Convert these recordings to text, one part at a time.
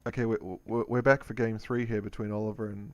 Okay, we're back for game three here between Oliver and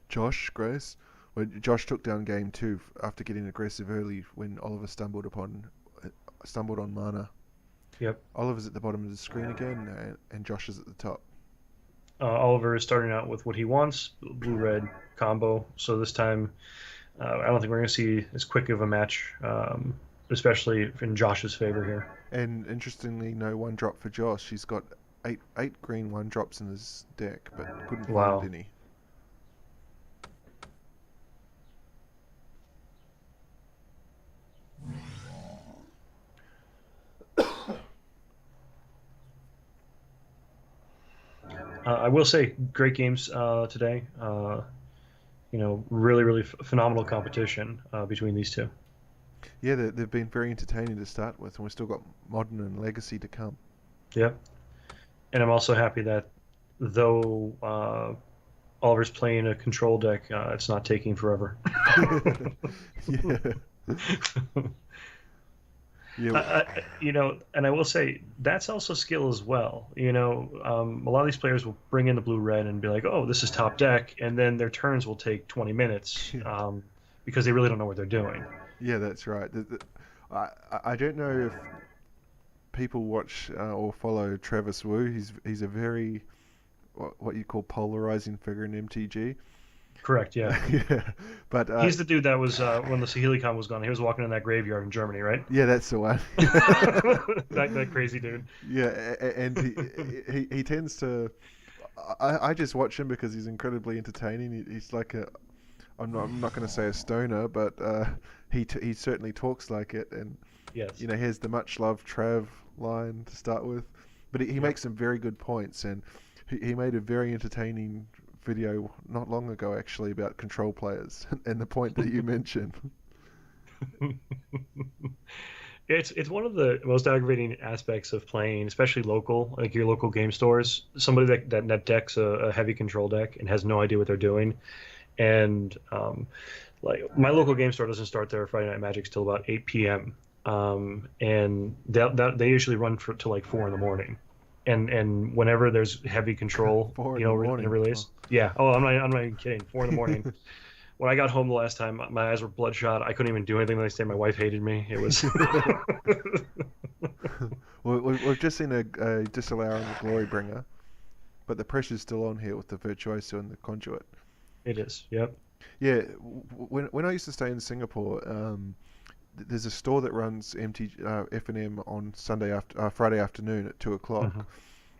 Josh Grace. Where Josh took down game two after getting aggressive early when Oliver stumbled on mana. Yep. Oliver's at the bottom of the screen again, and Josh is at the top. Oliver is starting out with what he wants, blue red combo. So this time, I don't think we're going to see as quick of a match, especially in Josh's favor here. And interestingly, no one drop for Josh. He's got eight green one drops in his deck, but couldn't find Wow. any. I will say, great games today. Really, really phenomenal competition between these two. Yeah, they've been very entertaining to start with, and we've still got Modern and Legacy to come. Yep. And I'm also happy that though Oliver's playing a control deck, it's not taking forever. Yeah. Yeah. And I will say that's also skill as well. A lot of these players will bring in the blue red and be like, "Oh, this is top deck," and then their turns will take 20 minutes because they really don't know what they're doing. Yeah, that's right. I don't know if people watch or follow Travis Wu. He's a very what you call polarizing figure in MTG. Correct. Yeah. Yeah, but He's the dude that was when the Saheeli-Con was gone. He was walking in that graveyard in Germany, right? yeah, that's the one. That crazy dude. Yeah, and he tends to. I just watch him because he's incredibly entertaining. He's like a. I'm not going to say a stoner, but he certainly talks like it, and Yes. he has the much loved Trav line to start with, but he Yep. makes some very good points, and he made a very entertaining video not long ago actually about control players and the point that you mentioned. It's one of the most aggravating aspects of playing, especially local, like your local game stores. Somebody that decks a heavy control deck and has no idea what they're doing. And like my local game store doesn't start their Friday Night Magics till about 8 p.m. And they usually run till like 4 in the morning. And whenever there's heavy control, Four in the in a morning. Oh. release, yeah. Oh, I'm not even kidding. 4 in the morning. When I got home the last time, my eyes were bloodshot. I couldn't even do anything the next day. My wife hated me. It was. We've just seen a disallowing the Glorybringer, but the pressure's still on here with the Virtuoso and the Conduit. It is. Yep. Yeah, when I used to stay in Singapore, there's a store that runs F&M on Friday afternoon at 2 o'clock, Hmm.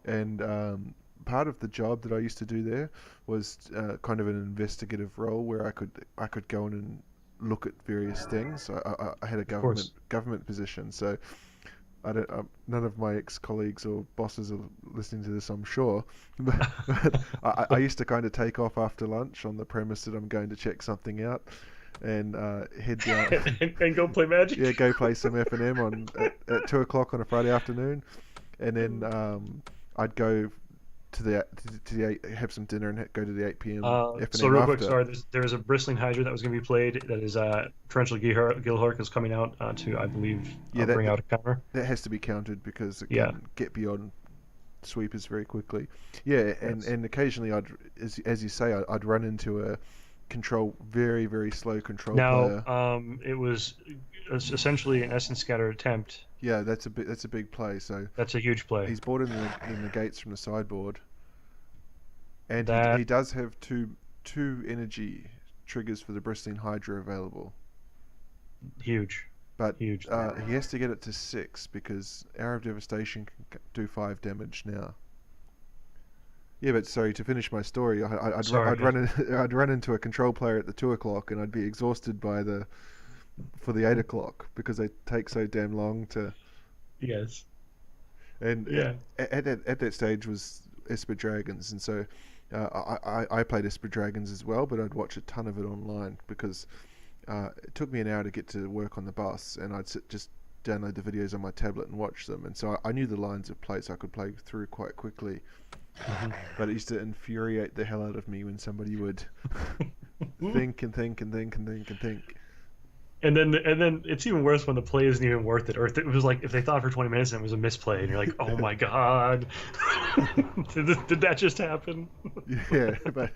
and part of the job that I used to do there was kind of an investigative role where I could go in and look at various things. I had a Of government course. government position, so I don't. None of my ex-colleagues or bosses are listening to this, I'm sure. But I used to kind of take off after lunch on the premise that I'm going to check something out, and head down. And go play Yeah, Magic. go play some F&M at 2 o'clock on a Friday afternoon, and then I'd go to the have some dinner and go to the 8 p.m. So F&M real quick, after. sorry. There's a Bristling Hydra that was going to be played. That is Torrential Gilhork is coming out to, I believe, Yeah, bring out a counter. that has to be counted because it Yeah. can get beyond sweepers very quickly. Yeah, and Yes. occasionally as you say, I'd run into a very very slow control Now, player. it was essentially an Essence Scatter attempt. Yeah, that's a big play. So That's a huge play. he's bought in the gates from the sideboard, and he That does have two energy triggers for the Bristling Hydra available, huge, but huge. he has to get it to 6 because Hour of Devastation can do 5 damage now. Yeah, but sorry to finish my story. I'd Sorry. I'd run into a control player at the 2 o'clock, and I'd be exhausted for the 8 o'clock because they take so damn long to. Yes. And Yeah. at that stage was Esper Dragons, and so I played Esper Dragons as well, but I'd watch a ton of it online because it took me an hour to get to work on the bus, and just download the videos on my tablet and watch them, and so I knew the lines of play, so I could play through quite quickly. Hmm. But it used to infuriate the hell out of me when somebody would think and think and think and think and think. And then it's even worse when the play isn't even worth it, or if it was like if they thought for 20 minutes and it was a misplay, and you're like, oh my god, did that just happen? Yeah, but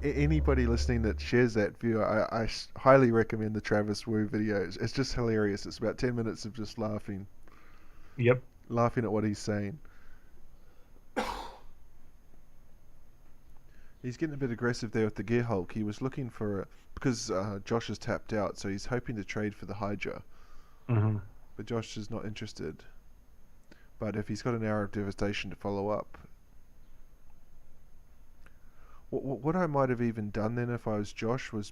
anybody listening that shares that view, I highly recommend the Travis Wu video. It's just hilarious. It's about 10 minutes of just Yep. laughing at what he's saying. He's getting a bit aggressive there with the Gear Hulk. He was looking for because Josh is tapped out, so he's hoping to trade for the Hydra. Hmm. But Josh is not interested. But if he's got an Hour of Devastation to follow up, what I might have even done then if I was Josh was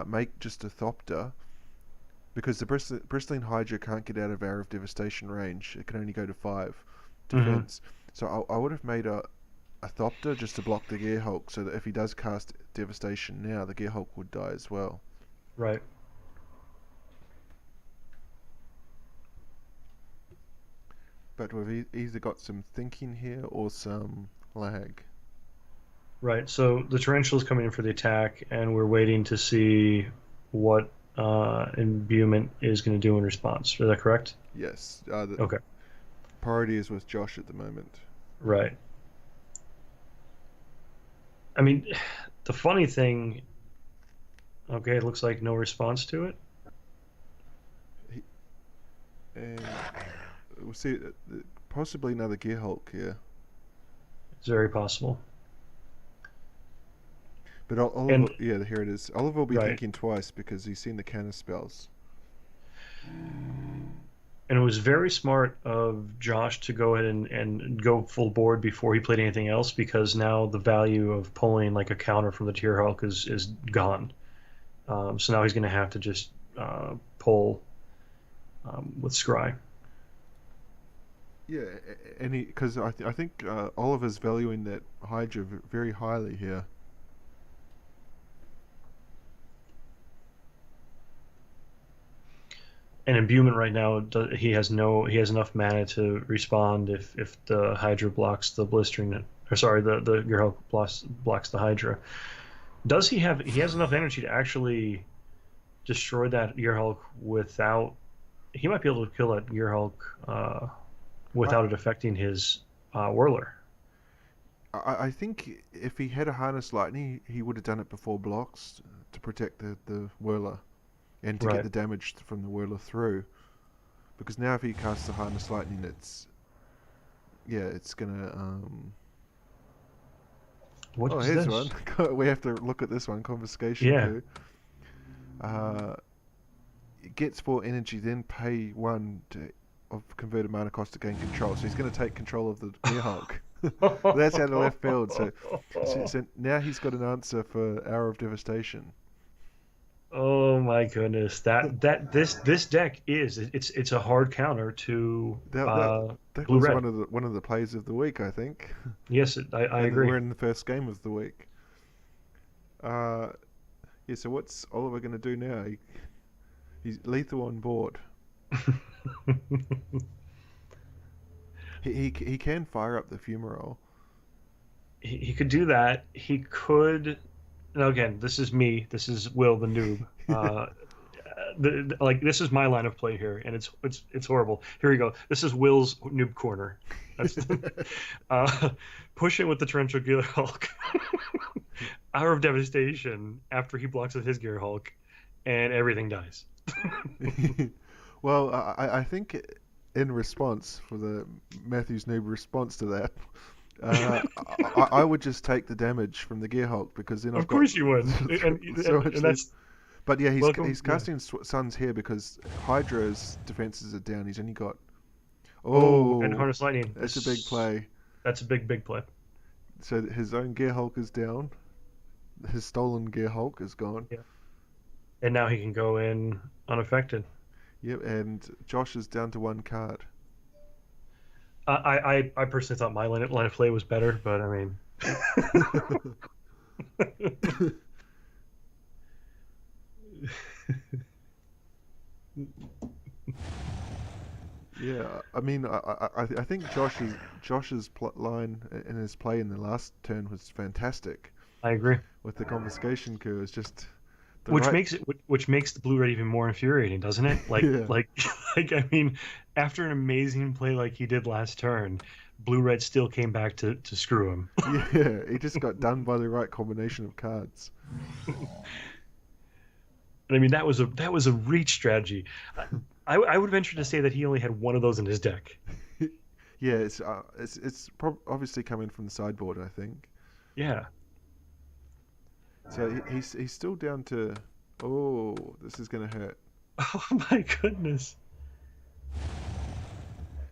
make just a Thopter, because the Bristling Hydra can't get out of Hour of Devastation range. It can only go to 5 Hmm. defense. So I would have made a Thopter just to block the Gear Hulk, so that if he does cast Devastation now, the Gear Hulk would die as well. Right. But we've either got some thinking here or some lag. Right. So the tarantula's coming in for the attack, and we're waiting to see what imbuement is going to do in response. Is that correct? Yes, the Okay. priority is with Josh at the moment. Right. I mean, the funny thing. Okay, it looks like no response to it. He, and we'll see, possibly another Gear Hulk here. It's very possible. But Oliver, And yeah, here it is. Oliver will be right. thinking twice because he's seen the counter spells. And it was very smart of Josh to go ahead and go full board before he played anything else, because now the value of pulling like a counter from the Tier Hulk is gone. So now he's going to have to just pull with Scry. Yeah, and because I think Oliver's valuing that Hydra very highly here. And imbuement right now, he has enough mana to respond if the Hydra blocks the blistering, or sorry, the Gerhulk blocks the Hydra. Does he has enough energy to actually destroy that Gearhulk without? He might be able to kill that Gearhulk I, without it affecting his Whirler. I think if he had a Harness Lightning, he would have done it before blocks to protect the Whirler and to get Right. the damage from the Whirler through. Because now if he casts the Harness Lightning, it's gonna What Oh, is here's one. this? We have to look at this one. Confiscation Yeah. coup. Uh, it gets 4 energy, then pay 1 of converted mana cost to gain control. So he's going to take control of the Gear Hulk. That's out of left field. So now he's got an answer for Hour of Devastation. Oh my goodness! This deck it's a hard counter to That that that blue was red. one of the plays of the week, I think, Yes, I and agree. we're in the first game of the week. Uh, yeah. So what's Oliver going to do now? He's lethal on board. He can fire up the fumarole. He could do that. He could. Now again, this is me. This is Will the noob. Like this is my line of play here, and it's horrible. Here we go. This is Will's noob corner. That's uh, push it with the torrential Gear Hulk. Hour of Devastation after he blocks with his Gear Hulk, and everything dies. Well, I think in response for the Matthews noob response to that, uh, I would just take the damage from the Gear Hulk because then I've Of got course you would, so much and less. that's But yeah, welcome. he's Yeah. casting Suns here because Hydra's defenses are down. He's only got Oh, and oh, Harness Lightning. that's a big play. That's a big play. So his own Gear Hulk is down. His stolen Gear Hulk is gone. Yeah. And now he can go in unaffected. Yep, and Josh is down to 1 card. I personally thought my line of play was better, but I mean, Yeah, I mean, I think Josh's line in his play in the last turn was fantastic I agree. with the confiscation coup. It's just The Which right, makes it which makes the blue red even more infuriating, doesn't it? yeah, Like I mean, after an amazing play like he did last turn, blue red still came back to screw him. yeah. He just got done by the right combination of cards. And I mean, that was a reach strategy. I would venture to say that he only had one of those in his deck. Yeah, obviously coming from the sideboard, I think. Yeah. So he's still down to. Oh, this is gonna hurt. Oh my goodness.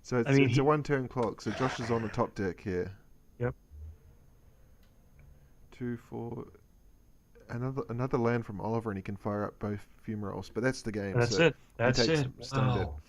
So I it's mean, it's a he. one-turn clock. So Josh is on the top deck here. Yep. 2, 4. Another land from Oliver, and he can fire up both fumaroles. But that's the game. And that's So it. he That's takes it. standard. Wow.